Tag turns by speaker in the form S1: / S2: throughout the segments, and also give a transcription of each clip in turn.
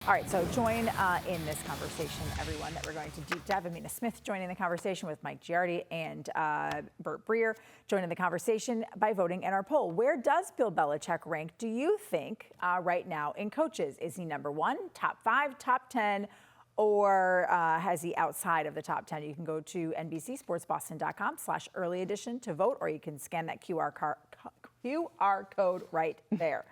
S1: All right, so join in this conversation, everyone, that we're going to deep dive. Amina Smith joining the conversation with Mike Giardi and Breer joining the conversation by voting in our poll. Where does Bill Belichick rank, do you think, right now in coaches? Is he number one, top 5, top 10, or has he outside of the top 10? You can go to NBCSportsBoston.com/early edition to vote, or you can scan that QR code right there.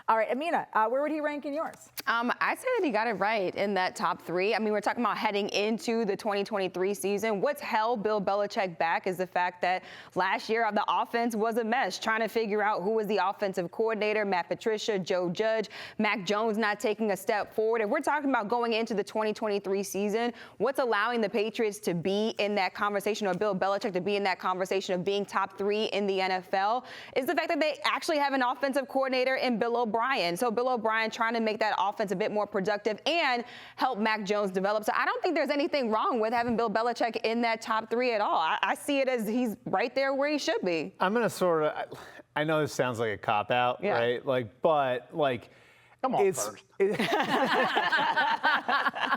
S1: All right, Amina, where would he rank in yours?
S2: I'd say that he got it right in that top 3. I mean, we're talking about heading into the 2023 season. What's held Bill Belichick back is the fact that last year the offense was a mess, trying to figure out who was the offensive coordinator, Matt Patricia, Joe Judge, Mac Jones not taking a step forward. If we're talking about going into the 2023 season, what's allowing the Patriots to be in that conversation, or Bill Belichick to be in that conversation of being top 3 in the NFL, is the fact that they actually have an offensive coordinator in Bill O'Brien. So Bill O'Brien trying to make that offense a bit more productive and help Mac Jones develop. So I don't think there's anything wrong with having Bill Belichick in that top 3 at all. I see it as he's right there where he should be.
S3: I'm going to I know this sounds like a cop-out, right? Come on, first.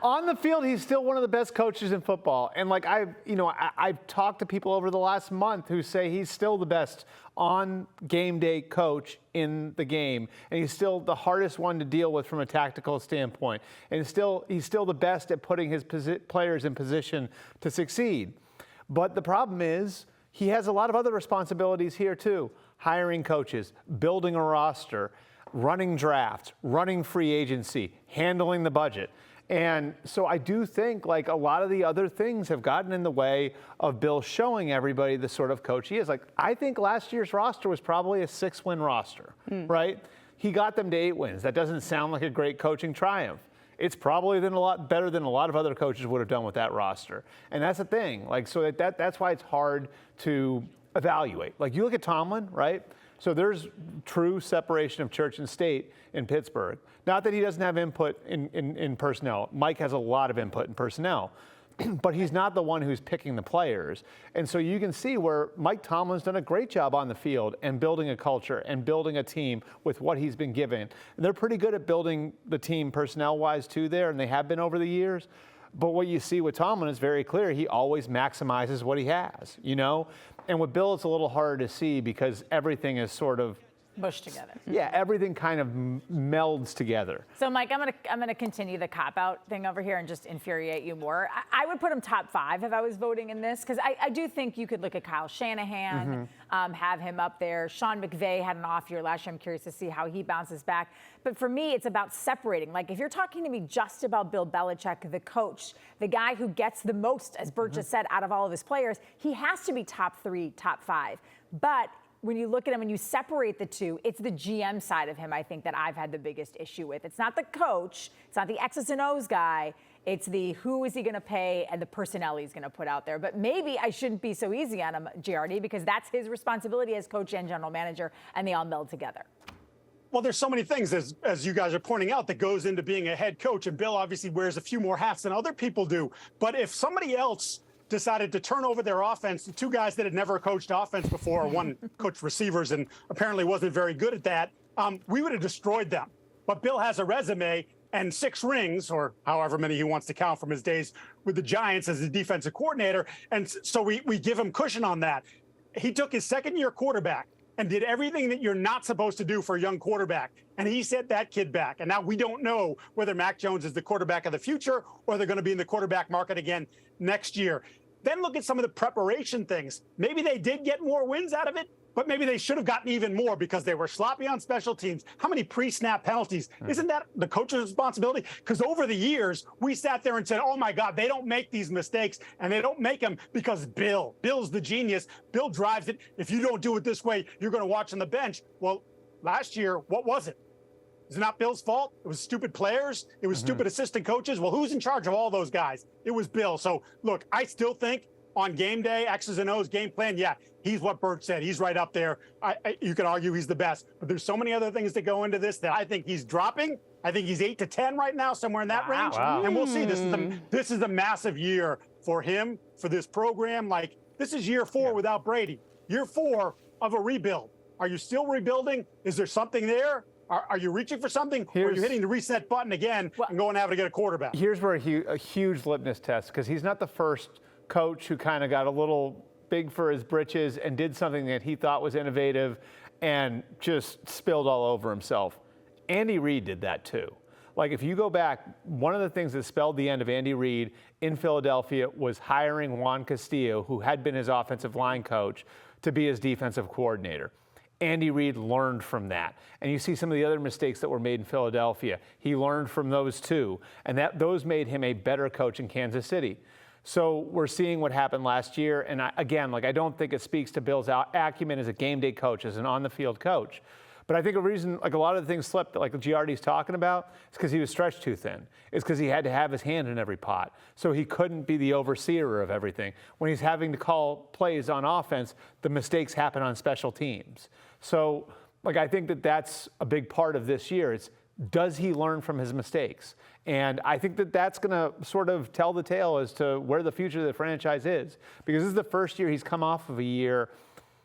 S3: On the field, he's still one of the best coaches in football. And I've talked to people over the last month who say he's still the best on game day coach in the game. And he's still the hardest one to deal with from a tactical standpoint. And he's still the best at putting his players in position to succeed. But the problem is he has a lot of other responsibilities here too. Hiring coaches, building a roster, running drafts, running free agency, handling the budget. And so I do think a lot of the other things have gotten in the way of Bill showing everybody the sort of coach he is. I think last year's roster was probably a 6-win roster, right? He got them to 8 wins. That doesn't sound like a great coaching triumph. It's probably a lot better than a lot of other coaches would have done with that roster. And that's the thing. That's why it's hard to evaluate. You look at Tomlin, right? So there's true separation of church and state in Pittsburgh. Not that he doesn't have input in personnel. Mike has a lot of input in personnel. But he's not the one who's picking the players. And so you can see where Mike Tomlin's done a great job on the field and building a culture and building a team with what he's been given. And they're pretty good at building the team personnel-wise too there, and they have been over the years. But what you see with Tomlin is very clear. He always maximizes what he has, And with Bill, it's a little harder to see because everything is sort of
S1: mushed together.
S3: Yeah, everything kind of melds together.
S1: So, Mike, I'm gonna continue the cop-out thing over here and just infuriate you more. I would put him top 5 if I was voting in this, because I do think you could look at Kyle Shanahan, have him up there. Sean McVay had an off year last year. I'm curious to see how he bounces back. But for me, it's about separating. If you're talking to me just about Bill Belichick, the coach, the guy who gets the most, as Bert just said, out of all of his players, he has to be top 3, top 5. But when you look at him and you separate the two, it's the GM side of him, I think, that I've had the biggest issue with. It's not the coach. It's not the X's and O's guy. It's the who is he going to pay and the personnel he's going to put out there. But maybe I shouldn't be so easy on him, Giardi, because that's his responsibility as coach and general manager, and they all meld together.
S4: Well, there's so many things, as you guys are pointing out, that goes into being a head coach. And Bill obviously wears a few more hats than other people do. But if somebody else decided to turn over their offense to 2 guys that had never coached offense before, one coached receivers and apparently wasn't very good at that, we would have destroyed them. But Bill has a resume and 6 rings, or however many he wants to count from his days with the Giants as a defensive coordinator. And so we give him cushion on that. He took his second-year quarterback and did everything that you're not supposed to do for a young quarterback. And he set that kid back. And now we don't know whether Mac Jones is the quarterback of the future or they're going to be in the quarterback market again next year. Then look at some of the preparation things. Maybe they did get more wins out of it, but maybe they should have gotten even more because they were sloppy on special teams. How many pre-snap penalties? Isn't that the coach's responsibility? Because over the years, we sat there and said, oh, my God, they don't make these mistakes, and they don't make them because Bill's the genius. Bill drives it. If you don't do it this way, you're going to watch on the bench. Well, last year, what was it? Is it not Bill's fault? It was stupid players. It was stupid assistant coaches. Well, who's in charge of all those guys? It was Bill. So, look, I still think on game day, X's and O's game plan, yeah, he's what Bert said. He's right up there. You could argue he's the best. But there's so many other things that go into this that I think he's dropping. I think he's 8 to 10 right now, somewhere in that range. And we'll see. This is a massive year for him, for this program. This is year 4 without Brady. Year 4 of a rebuild. Are you still rebuilding? Is there something there? Are you reaching for something, or are you hitting the reset button again and going out to get a quarterback?
S3: Here's where a huge litmus test, because he's not the first coach who kind of got a little big for his britches and did something that he thought was innovative and just spilled all over himself. Andy Reid did that too. Like, if you go back, one of the things that spelled the end of Andy Reid in Philadelphia was hiring Juan Castillo, who had been his offensive line coach, to be his defensive coordinator. Andy Reid learned from that. And you see some of the other mistakes that were made in Philadelphia. He learned from those too. And those made him a better coach in Kansas City. So we're seeing what happened last year. And I don't think it speaks to Bill's acumen as a game day coach, as an on-the-field coach. But I think a reason, like a lot of the things slipped, like Giardi's talking about, is because he was stretched too thin. It's because he had to have his hand in every pot. So he couldn't be the overseer of everything. When he's having to call plays on offense, the mistakes happen on special teams. So, I think that that's a big part of this year. It's, does he learn from his mistakes? And I think that that's going to sort of tell the tale as to where the future of the franchise is. Because this is the first year he's come off of a year.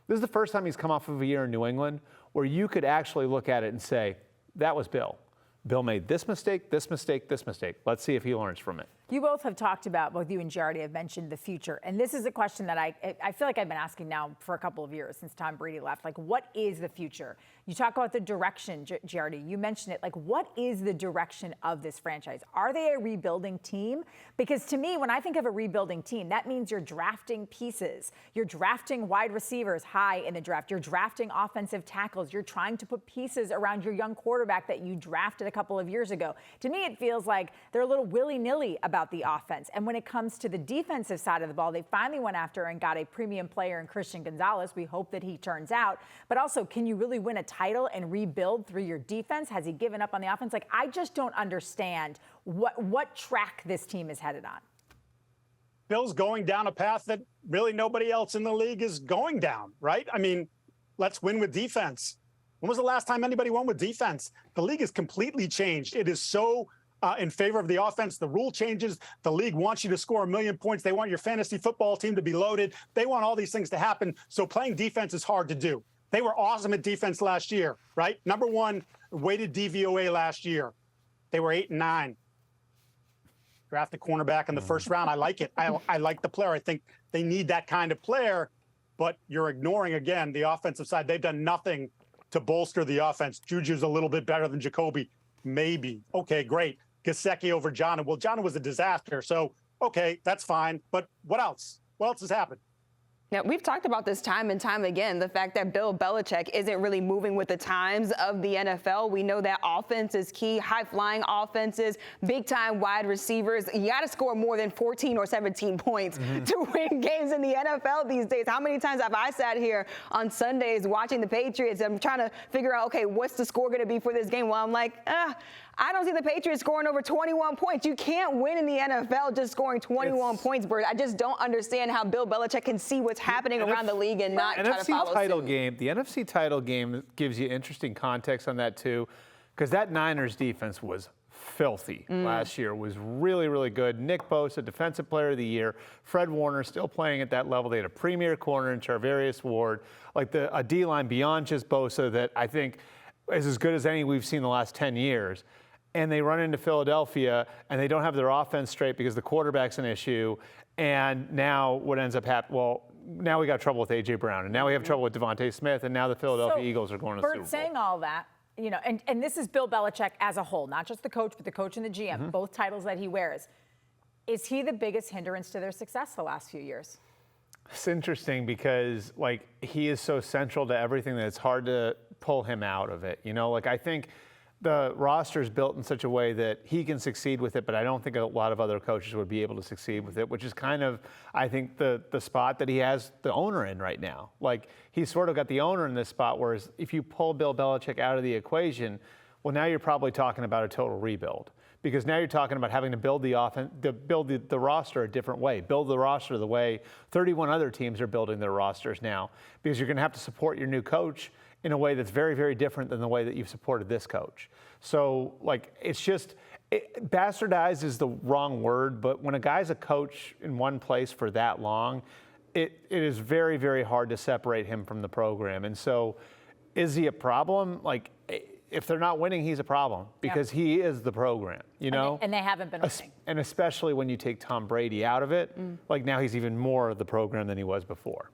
S3: This is the first time he's come off of a year in New England where you could actually look at it and say, that was Bill. Bill made this mistake, this mistake, this mistake. Let's see if he learns from it.
S1: You both have talked about, both you and Giardi have mentioned the future. And this is a question that I feel like I've been asking now for a couple of years since Tom Brady left. Like, what is the future? You talk about the direction, Giardi. You mentioned it. Like, what is the direction of this franchise? Are they a rebuilding team? Because to me, when I think of a rebuilding team, that means you're drafting pieces. You're drafting wide receivers high in the draft. You're drafting offensive tackles. You're trying to put pieces around your young quarterback that you drafted a couple of years ago. To me, it feels like they're a little willy-nilly about the offense. And when it comes to the defensive side of the ball, they finally went after and got a premium player in Christian Gonzalez. We hope that he turns out. But also, can you really win a title and rebuild through your defense? Has he given up on the offense? Like, I just don't understand what track this team is headed on.
S4: Bill's going down a path that really nobody else in the league is going down, right? I mean, let's win with defense. When was the last time anybody won with defense? The league has completely changed. It is so in favor of the offense. The rule changes. The league wants you to score 1 million points. They want your fantasy football team to be loaded. They want all these things to happen. So playing defense is hard to do. They were awesome at defense last year, right? Number one weighted DVOA last year. They were 8 and 9. Draft a cornerback in the first round. I like it. I like the player. I think they need that kind of player. But you're ignoring, again, the offensive side. They've done nothing to bolster the offense. Juju's a little bit better than Jacoby. Maybe. Okay, great. Gesicki over Jonnu. Well, Jonnu was a disaster. So, okay, that's fine. But what else? What else has happened?
S2: Now, we've talked about this time and time again, the fact that Bill Belichick isn't really moving with the times of the NFL. We know that offense is key, high-flying offenses, big-time wide receivers. You got to score more than 14 or 17 points to win games in the NFL these days. How many times have I sat here on Sundays watching the Patriots and I'm trying to figure out, okay, what's the score going to be for this game? Well, I'm like, I don't see the Patriots scoring over 21 points. You can't win in the NFL just scoring 21 points, Bert. I just don't understand how Bill Belichick can see what's happening around the league and not try to follow suit.
S3: The NFC title game gives you interesting context on that too, because that Niners defense was filthy last year. Was really, really good. Nick Bosa, Defensive Player of the Year. Fred Warner still playing at that level. They had a premier corner in Charvarius Ward, like a D-line beyond just Bosa that I think is as good as any we've seen the last 10 years. And they run into Philadelphia, and they don't have their offense straight because the quarterback's an issue. And now what ends up happening? Well, now we got trouble with A.J. Brown, and now we have trouble with Devontae Smith, and now the Philadelphia Eagles are going to the Super Bowl.
S1: Bert, saying all that, and this is Bill Belichick as a whole, not just the coach, but the coach and the GM, both titles that he wears. Is he the biggest hindrance to their success the last few years?
S3: It's interesting because, he is so central to everything that it's hard to pull him out of it. I think the roster is built in such a way that he can succeed with it, but I don't think a lot of other coaches would be able to succeed with it, which is kind of, I think, the spot that he has the owner in right now. He's sort of got the owner in this spot, whereas if you pull Bill Belichick out of the equation, well, now you're probably talking about a total rebuild. Because now you're talking about having to build the offense, build the roster a different way, build the roster the way 31 other teams are building their rosters now, because you're going to have to support your new coach in a way that's very, very different than the way that you've supported this coach. So, it's just, bastardized is the wrong word, but when a guy's a coach in one place for that long, it is very, very hard to separate him from the program. And so, is he a problem? if they're not winning, he's a problem because he is the program, you know?
S1: And they haven't been winning.
S3: And especially when you take Tom Brady out of it, like now he's even more the program than he was before.